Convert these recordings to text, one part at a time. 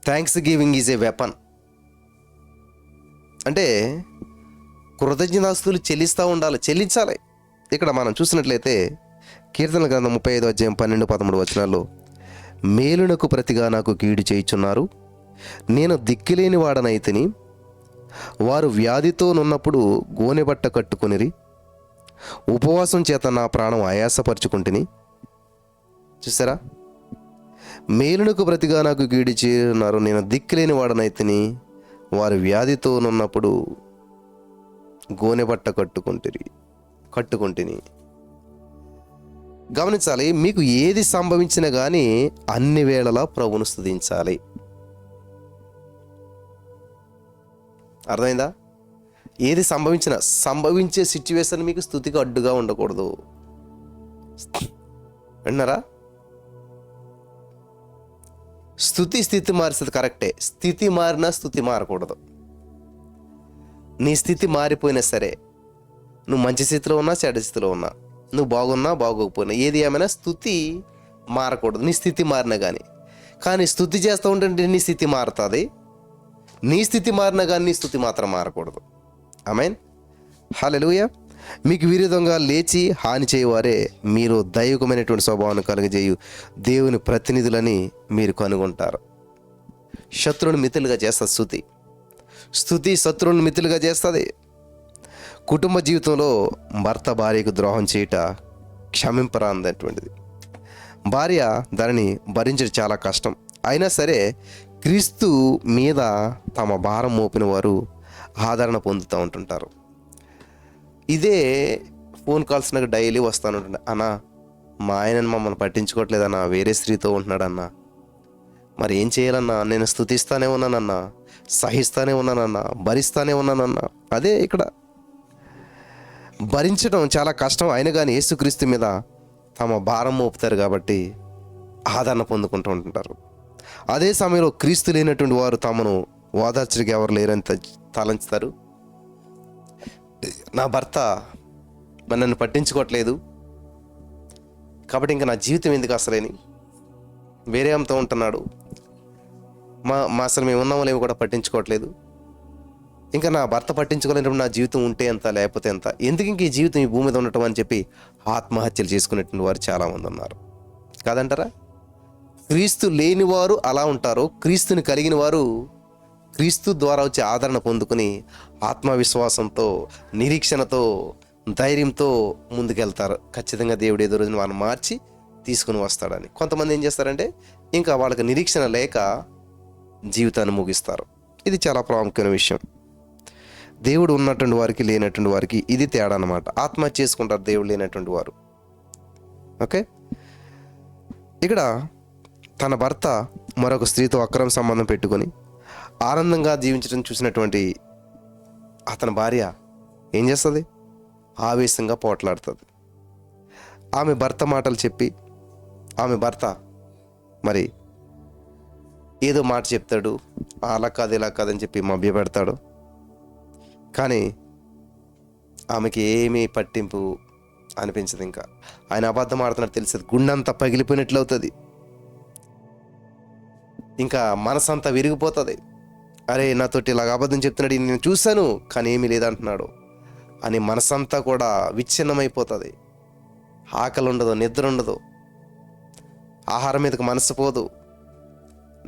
Thanks giving is a weapon. అంటే కృతజ్ఞతాస్తుతులు చెల్లించాలి. ఇక్కడ మనం చూసినట్లయితే కీర్తనల గ్రంథం 35 అధ్యాయం 12-13 వచనాల్లో, మేలునకు ప్రతిగా నాకు కీడు చేయుచున్నారు, నేను దిక్కులేని వాడనైతిని, వారు వ్యాధితో నున్నప్పుడు గోనెబట్ట కట్టుకొనిరి, ఉపవాసం చేత నా ప్రాణం ఆయాసపరుచుకుంటుని. చూసారా, మేలునకు ప్రతిగా నాకు కీడు చేయుచున్నారు, నేను దిక్కులేని వాడనైతిని, వారు వ్యాధితో నున్నప్పుడు గోనెబట్ట కట్టుకుంటుని. గమనించాలి, మీకు ఏది సంభవించినా కానీ అన్ని వేళలా ప్రభువును స్తుతించాలి. అర్థమైందా? ఏది సంభవించే సిచ్యువేషన్ మీకు స్తుతికి అడ్డుగా ఉండకూడదు. విన్నారా? స్థితి మారుస్తుంది, కరెక్టే. స్థితి మారినా స్థుతి మారకూడదు. నీ స్థితి మారిపోయినా సరే, నువ్వు మంచి స్థితిలో ఉన్నా చెడ్డ స్థితిలో ఉన్నా, నువ్వు బాగున్నా బాగోకపోయినా, ఏది ఏమైనా స్థుతి మారకూడదు. నీ స్థితి మారినా కానీ స్థుతి చేస్తూ ఉంటే నీ స్థితి మారుతుంది. నీ స్థితి మారినా కానీ నీ స్థుతి మాత్రం మారకూడదు. ఆమేన్. హల్లెలూయా. మీకు విరోధంగా లేచి హాని చేయవారే మీరు దైవికమైనటువంటి స్వభావాన్ని కలుగజేయు దేవుని ప్రతినిధులని మీరు కనుగొంటారు. శత్రువుని మిత్రులుగా చేస్తుంది స్థుతి శత్రువుని మిత్రులుగా చేస్తుంది. కుటుంబ జీవితంలో భర్త భార్యకు ద్రోహం చేయుట క్షమింపరానటువంటిది. భార్య దానిని భరించడం చాలా కష్టం. అయినా సరే క్రీస్తు మీద తమ భారం మోపిన వారు ఆదరణ పొందుతూ ఉంటుంటారు. ఇదే ఫోన్ కాల్స్ నాకు డైలీ వస్తానుంటుండే, అన్నా మా ఆయనని మమ్మల్ని పట్టించుకోవట్లేదన్నా, వేరే స్త్రీతో ఉంటున్నాడన్నా, మరి ఏం చేయాలన్నా, నేను స్తుతిస్తానే ఉన్నానన్నా, సహిస్తానే ఉన్నానన్నా, భరిస్తానే ఉన్నానన్నా. అదే ఇక్కడ భరించడం చాలా కష్టం. అయినా కానీ యేసుక్రీస్తు మీద తమ భారం మోపుతారు కాబట్టి ఆదరణ పొందుకుంటూ ఉంటుంటారు. అదే సమయంలో క్రీస్తు లేనటువంటి వారు తమను ఓదార్చడానికి ఎవరు లేరని తలంచుతారు. నా భర్త మరి నన్ను పట్టించుకోవట్లేదు కాబట్టి ఇంకా నా జీవితం ఎందుకు అసలేని వేరే ఆమెతో ఉంటున్నాడు, మా అసలు మేము ఉన్నామో లేమో కూడా పట్టించుకోవట్లేదు, ఇంకా నా భర్త పట్టించుకోలేనప్పుడు నా జీవితం ఉంటే ఎంత లేకపోతే ఎంత, ఎందుకు ఇంక ఈ జీవితం ఈ భూమి మీద ఉండటం అని చెప్పి ఆత్మహత్యలు చేసుకునేటువంటి వారు చాలామంది ఉన్నారు. కాదంటారా? క్రీస్తు లేనివారు అలా ఉంటారు. క్రీస్తుని కలిగిన వారు క్రీస్తు ద్వారా వచ్చే ఆదరణ పొందుకుని ఆత్మవిశ్వాసంతో, నిరీక్షణతో, ధైర్యంతో ముందుకెళ్తారు. ఖచ్చితంగా దేవుడు ఏదో రోజున వాళ్ళని మార్చి తీసుకుని వస్తాడని. కొంతమంది ఏం చేస్తారంటే ఇంకా వాళ్ళకి నిరీక్షణ లేక జీవితాన్ని ముగిస్తారు. ఇది చాలా ప్రాముఖ్యమైన విషయం. దేవుడు ఉన్నటువంటి వారికి లేనటువంటి వారికి ఇది తేడా అన్నమాట. ఆత్మహత్య చేసుకుంటారు దేవుడు లేనటువంటి వారు. ఓకే, ఇక్కడ తన భర్త మరొక స్త్రీతో అక్రమ సంబంధం పెట్టుకొని ఆనందంగా జీవించడం చూసినటువంటి అతని భార్య ఏం చేస్తుంది? ఆవేశంగా పోట్లాడుతుంది. ఆమె భర్త మాటలు చెప్పి ఆమె భర్త మరి ఏదో మాట చెప్తాడు, అలా కాదు ఇలా కాదని చెప్పి మభ్యపెడతాడు. కానీ ఆమెకి ఏమీ పట్టింపు అనిపించదు. ఇంకా ఆయన అబద్ధం ఆడుతున్నట్టు తెలిసేది, గుండెంతా పగిలిపోయినట్లు అవుతుంది. ఇంకా మనసంతా విరిగిపోతుంది. అరే నాతోటి ఇలాగ అబద్ధం చెప్తున్నాడు, నేను చూశాను కానీ ఏమీ లేదంటున్నాడు అని మనసంతా కూడా విచ్ఛిన్నమైపోతుంది. ఆకలి ఉండదు, నిద్ర ఉండదు, ఆహారం మీదకి మనసు పోదు,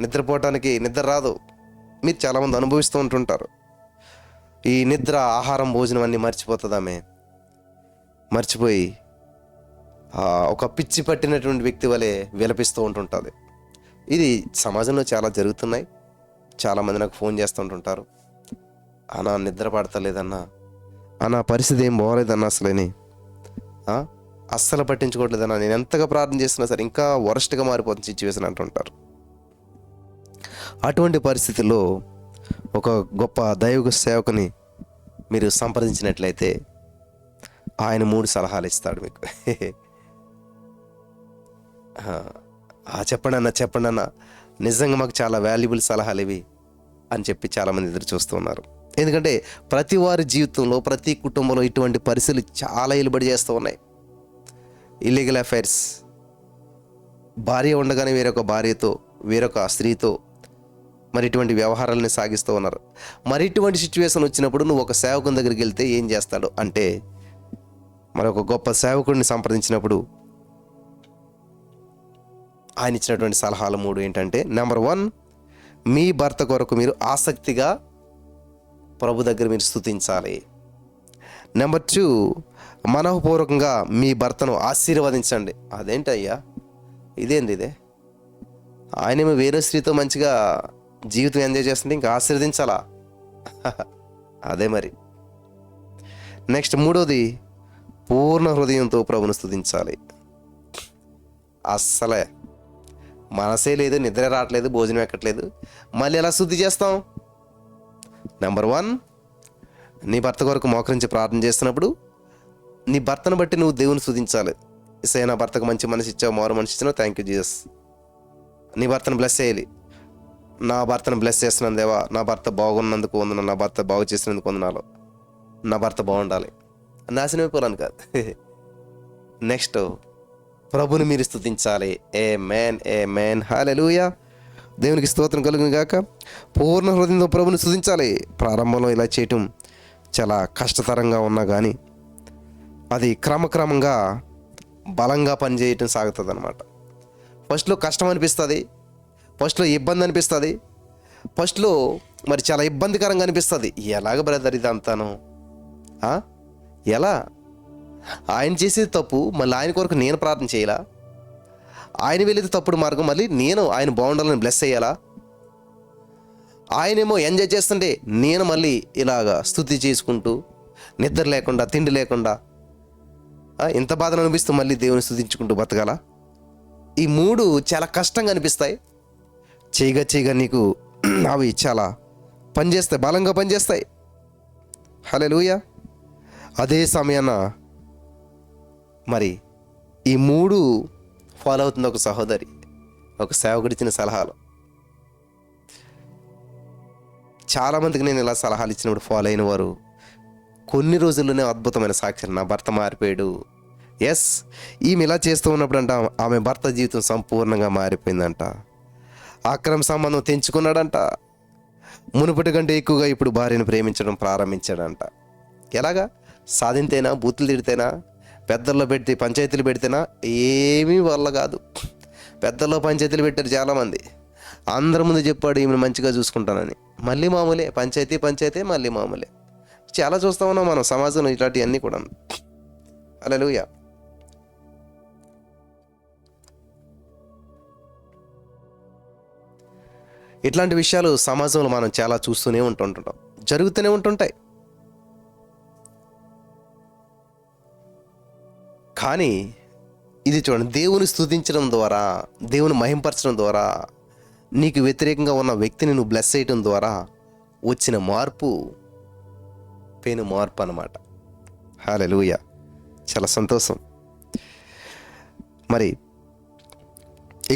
నిద్రపోవటానికి నిద్ర రాదు. మీరు చాలామంది అనుభవిస్తూ ఉంటుంటారు. ఈ నిద్ర, ఆహారం, భోజనం అన్నీ మర్చిపోతుంది. ఆమె మర్చిపోయి ఒక పిచ్చి పట్టినటువంటి వ్యక్తి వలె విలపిస్తూ ఉంటుంటుంది. ఇది సమాజంలో చాలా జరుగుతున్నాయి. చాలామంది నాకు ఫోన్ చేస్తూ ఉంటుంటారు, అన్నా నిద్ర పడతలేదన్నా, అన్నా పరిస్థితి ఏం బాగోలేదన్నా, అసలేని అస్సలు పట్టించుకోవట్లేదన్నా, నేను ఎంతగా ప్రార్థన చేస్తున్నా సరే ఇంకా వరస్ట్గా మారిపోతుంది సిచ్యువేషన్ అంటుంటారు. అటువంటి పరిస్థితుల్లో ఒక గొప్ప దైవిక సేవకుని మీరు సంప్రదించినట్లయితే ఆయన 3 సలహాలు ఇస్తాడు మీకు. చెప్పండి అన్న, నిజంగా మాకు చాలా వాల్యుబుల్ సలహాలు ఇవి అని చెప్పి చాలామంది ఎదురు చూస్తూ ఉన్నారు. ఎందుకంటే ప్రతి వారి జీవితంలో, ప్రతి కుటుంబంలో ఇటువంటి పరిస్థితులు చాలా ఇలుబడి చేస్తూ ఉన్నాయి. ఇల్లీగల్ అఫైర్స్, భార్య ఉండగానే వేరొక భార్యతో, వేరొక స్త్రీతో మరి ఇటువంటి వ్యవహారాలని సాగిస్తూ ఉన్నారు. మరి ఇటువంటి సిచ్యువేషన్ వచ్చినప్పుడు నువ్వు ఒక సేవకుని దగ్గరికి వెళ్తే ఏం చేస్తాడు అంటే, మరి ఒక గొప్ప సేవకుడిని సంప్రదించినప్పుడు ఆయన ఇచ్చినటువంటి సలహాలు 3 ఏంటంటే, నెంబర్ 1, మీ భర్త కొరకు మీరు ఆసక్తిగా ప్రభు దగ్గర మీరు స్తుతించాలి. నెంబర్ 2, మనఃపూర్వకంగా మీ భర్తను ఆశీర్వదించండి. అదేంటయ్యా, ఇదే ఆయనేమో వేరే స్త్రీతో మంచిగా జీవితం ఎంజాయ్ చేస్తుంటే ఇంకా ఆశీర్వదించాలా? అదే మరి. నెక్స్ట్ 3వది, పూర్ణ హృదయంతో ప్రభును స్తుతించాలి. అస్సలే మనసే లేదు, నిద్ర రావట్లేదు, భోజనం ఎక్కట్లేదు, మళ్ళీ ఎలా శుద్ధి చేస్తాం? నెంబర్ 1, నీ భర్త కొరకు మోకరించి ప్రార్థన చేస్తున్నప్పుడు నీ భర్తను బట్టి నువ్వు దేవుని స్తుతించాలి. ఇసే నా భర్తకు మంచి మనసు ఇచ్చావు, మారు మనసు ఇచ్చినావు, థ్యాంక్ యూ జీసస్. నీ భర్తను బ్లెస్ చేయాలి. నా భర్తను బ్లెస్ చేస్తున్నాను దేవా, నా భర్త బాగున్నందుకు వందనాలు, నా భర్త బాగు చేసినందుకు వందనాలు, నా భర్త బాగుండాలి, నాశనం అయిపోవాలని కాదు. నెక్స్ట్, ప్రభుని మీరు స్తుతించాలి. ఆమేన్ హల్లెలూయా. దేవునికి స్తోత్రం కలుగును గాక. పూర్ణ హృదయంతో ప్రభుని స్తుతించాలి. ప్రారంభంలో ఇలా చేయటం చాలా కష్టతరంగా ఉన్నా కానీ అది క్రమక్రమంగా బలంగా పనిచేయటం సాగుతుంది అన్నమాట. ఫస్ట్లో కష్టం అనిపిస్తుంది, ఫస్ట్లో ఇబ్బంది అనిపిస్తుంది, ఫస్ట్లో మరి చాలా ఇబ్బందికరంగా అనిపిస్తుంది. ఎలాగ బ్రదర్ ఇదంతాను? ఎలా? ఆయన చేసేది తప్పు, మళ్ళీ ఆయన కొరకు నేను ప్రార్థన చేయాలా? ఆయన వెళ్ళేది తప్పుడు మార్గం, మళ్ళీ నేను ఆయన బాగుండాలని బ్లెస్ అయ్యాలా? ఆయనేమో ఎంజాయ్ చేస్తుంటే నేను మళ్ళీ ఇలాగా స్తుతి చేసుకుంటూ నిద్ర లేకుండా తిండి లేకుండా ఇంత బాధను అనిపిస్తూ మళ్ళీ దేవుని స్తుతించుకుంటూ బతకాలా? ఈ 3 చాలా కష్టంగా అనిపిస్తాయి. చేయగా నీకు అవి చాలా పనిచేస్తాయి, బలంగా పనిచేస్తాయి. హల్లెలూయా. అదే సమయాన మరి ఈ 3 ఫాలో అవుతుంది ఒక సహోదరి, ఒక సేవకుడిచ్చిన సలహాలు. చాలామందికి నేను ఇలా సలహాలు ఇచ్చినప్పుడు ఫాలో అయిన వారు కొన్ని రోజుల్లోనే అద్భుతమైన సాక్ష్యం, నా భర్త మారిపోయాడు. ఎస్, ఈమె ఇలా చేస్తూ ఉన్నప్పుడు అంట ఆమె భర్త జీవితం సంపూర్ణంగా మారిపోయిందంట. అక్రమ సంబంధం తెంచుకున్నాడంట. మునుపటి కంటే ఎక్కువగా ఇప్పుడు భార్యను ప్రేమించడం ప్రారంభించాడంట. ఎలాగా? సాధింతేనా, బూతులు తిడితేనా, పెద్దల్లో పెడితే పంచాయతీలు పెడితేనా? ఏమీ వల్ల కాదు. పెద్దల్లో పంచాయతీలు పెట్టారు చాలామంది. అందరి ముందు చెప్పాడు ఈమెను మంచిగా చూసుకుంటానని, మళ్ళీ మామూలే. పంచాయతీ మళ్ళీ మామూలే. చాలా చూస్తూ ఉన్నాం మనం సమాజంలో ఇట్లాంటివన్నీ కూడా. హల్లెలూయా. ఇట్లాంటి విషయాలు సమాజంలో మనం చాలా చూస్తూనే ఉంటుంటాం, జరుగుతూనే ఉంటుంటాయి. కానీ ఇది చూడండి, దేవుని స్తుతించడం ద్వారా, దేవుని మహింపరచడం ద్వారా, నీకు వ్యతిరేకంగా ఉన్న వ్యక్తిని నువ్వు బ్లెస్ చేయడం ద్వారా వచ్చిన మార్పు పెను మార్పు అన్నమాట. హల్లెలూయా. చాలా సంతోషం. మరి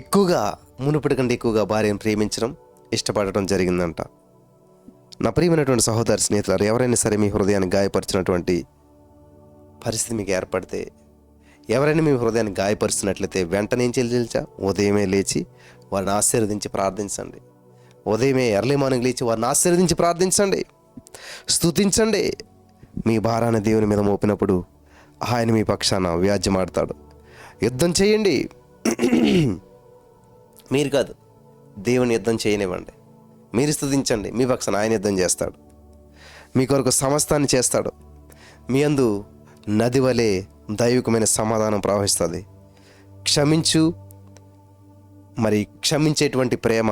ఎక్కువగా మునుపటి కంటే ఎక్కువగా భార్యను ప్రేమించడం, ఇష్టపడటం జరిగిందంట. నా ప్రియమైనటువంటి సహోదరి స్నేహితులారు, ఎవరైనా సరే మీ హృదయాన్ని గాయపరిచినటువంటి పరిస్థితి మీకు ఏర్పడితే, ఎవరైనా మీ హృదయాన్ని గాయపరుస్తున్నట్లయితే వెంటనే ఏం చేయాలి? ఉదయమే లేచి వారిని ఆశీర్వదించి ప్రార్థించండి. ఉదయమే ఎర్లీ మార్నింగ్ లేచి వారిని ఆశీర్వదించి ప్రార్థించండి, స్తుతించండి. మీ భారాన్ని దేవుని మీద మోపినప్పుడు ఆయన మీ పక్షాన వ్యాజ్యమాడతాడు. యుద్ధం చేయండి, మీరు కాదు, దేవుని యుద్ధం చేయనివ్వండి. మీరు స్తుతించండి, మీ పక్షాన ఆయన యుద్ధం చేస్తాడు. మీ కొరకు సమస్తాన్ని చేస్తాడు. మీ అందు నది వలె దైవికమైన సమాధానం ప్రవహిస్తుంది. మరి క్షమించేటువంటి ప్రేమ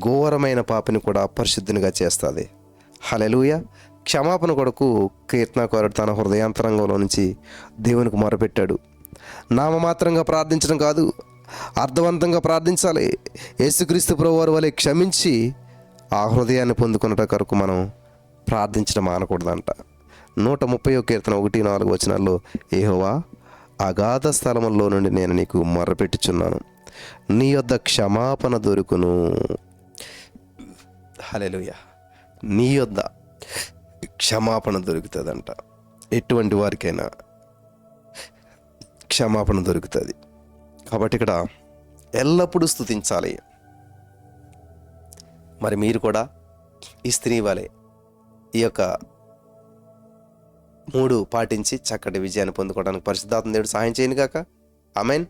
ఘోరమైన పాపిని కూడా పరిశుద్ధినిగా చేస్తుంది. హల్లెలూయా. క్షమాపణ కొరకు కీర్తనకారుడు తన హృదయాంతరంగంలో నుంచి దేవునికి మొరపెట్టాడు. నామమాత్రంగా ప్రార్థించడం కాదు, అర్థవంతంగా ప్రార్థించాలి. యేసుక్రీస్తు ప్రభువారి వలె క్షమించి ఆ హృదయాన్ని పొందుకున్నట కొరకు మనం ప్రార్థించడం మానకూడదంట. 130వ కీర్తన 1-4 వచనాల్లో, యెహోవా అగాధ స్థలములో నుండి నేను నీకు మొర్రపెట్టుచున్నాను, నీ యొద్ద క్షమాపణ దొరుకును. హల్లెలూయా. నీ యొద్ద క్షమాపణ దొరుకుతుందంట. ఎటువంటి వారికైనా క్షమాపణ దొరుకుతుంది. కాబట్టి ఇక్కడ ఎల్లప్పుడూ స్తుతించాలి. మరి మీరు కూడా ఈ స్త్రీ వలె ఈ యొక్క 3 పాటించి చక్కటి విజయాన్ని పొందుకోవడానికి పరిశుద్ధాత్మ దేవుడు సహాయం చేయను గాక. ఆమేన్.